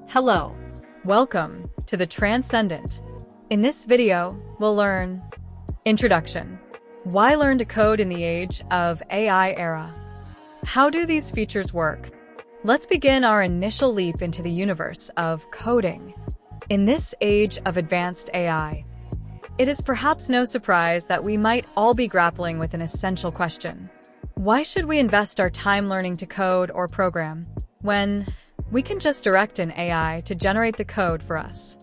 Hello, welcome to the Transcendent. In this video, we'll learn Introduction. Why learn to code in the age of AI era? How do these features work? Let's begin our initial leap into the universe of coding. In this age of advanced AI, it is perhaps no surprise that we might all be grappling with an essential question. Why should we invest our time learning to code or program when we can just direct an AI to generate the code for us?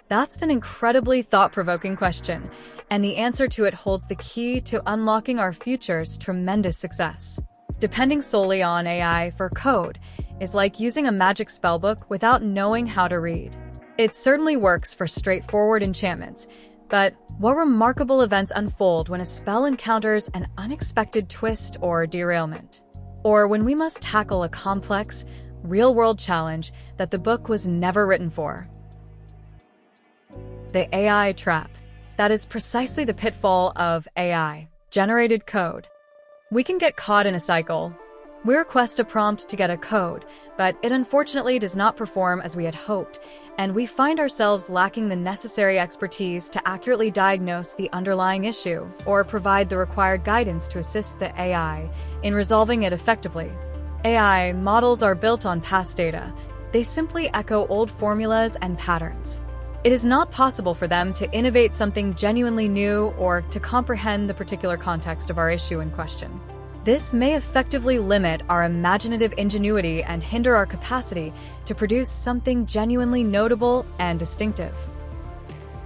That's an incredibly thought-provoking question, and the answer to it holds the key to unlocking our future's tremendous success. Depending solely on AI for code is like using a magic spellbook without knowing how to read. It certainly works for straightforward enchantments, but what remarkable events unfold when a spell encounters an unexpected twist or derailment? Or when we must tackle a complex, real-world challenge that the book was never written for? The AI trap. That is precisely the pitfall of AI-generated code. We can get caught in a cycle. We request a prompt to get a code, but it unfortunately does not perform as we had hoped, and we find ourselves lacking the necessary expertise to accurately diagnose the underlying issue or provide the required guidance to assist the AI in resolving it effectively. AI models are built on past data. They simply echo old formulas and patterns. It is not possible for them to innovate something genuinely new or to comprehend the particular context of our issue in question. This may effectively limit our imaginative ingenuity and hinder our capacity to produce something genuinely notable and distinctive.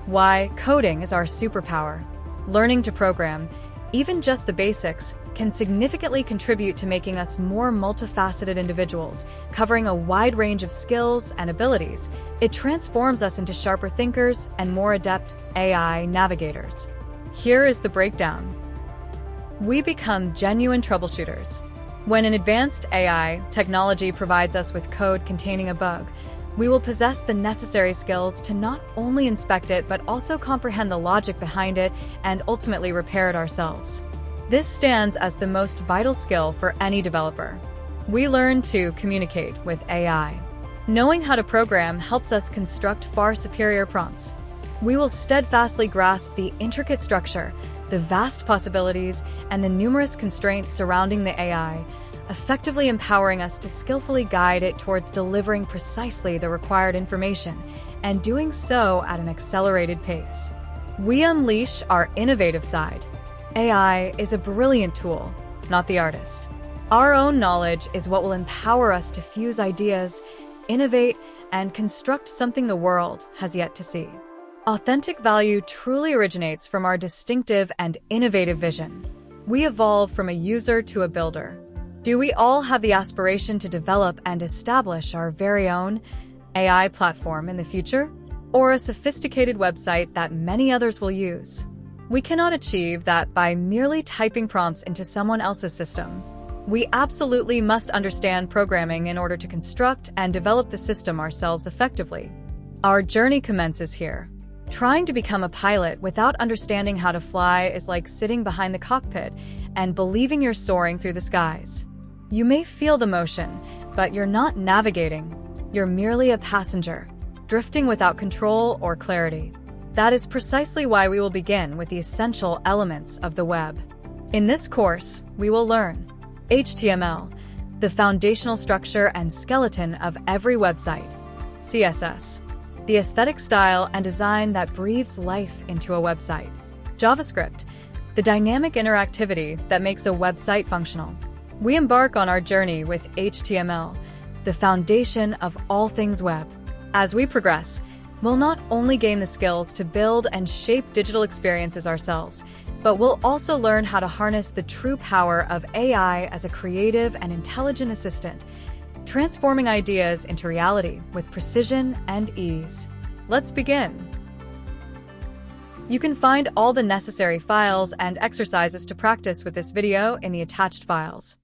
Why coding is our superpower. Learning to program, even just the basics, can significantly contribute to making us more multifaceted individuals, covering a wide range of skills and abilities. It transforms us into sharper thinkers and more adept AI navigators. Here is the breakdown. We become genuine troubleshooters. When an advanced AI technology provides us with code containing a bug, we will possess the necessary skills to not only inspect it but also comprehend the logic behind it and ultimately repair it ourselves. This stands as the most vital skill for any developer. We learn to communicate with AI. Knowing how to program helps us construct far superior prompts. We will steadfastly grasp the intricate structure, the vast possibilities, and the numerous constraints surrounding the AI, effectively empowering us to skillfully guide it towards delivering precisely the required information, and doing so at an accelerated pace. We unleash our innovative side. AI is a brilliant tool, not the artist. Our own knowledge is what will empower us to fuse ideas, innovate, and construct something the world has yet to see. Authentic value truly originates from our distinctive and innovative vision. We evolve from a user to a builder. Do we all have the aspiration to develop and establish our very own AI platform in the future? Or a sophisticated website that many others will use? We cannot achieve that by merely typing prompts into someone else's system. We absolutely must understand programming in order to construct and develop the system ourselves effectively. Our journey commences here. Trying to become a pilot without understanding how to fly is like sitting behind the cockpit and believing you're soaring through the skies. You may feel the motion, but you're not navigating. You're merely a passenger, drifting without control or clarity. That is precisely why we will begin with the essential elements of the web. In this course, we will learn HTML, the foundational structure and skeleton of every website; CSS, the aesthetic style and design that breathes life into a website; JavaScript, the dynamic interactivity that makes a website functional. We embark on our journey with HTML, the foundation of all things web. As we progress, we'll not only gain the skills to build and shape digital experiences ourselves, but we'll also learn how to harness the true power of AI as a creative and intelligent assistant, transforming ideas into reality with precision and ease. Let's begin. You can find all the necessary files and exercises to practice with this video in the attached files.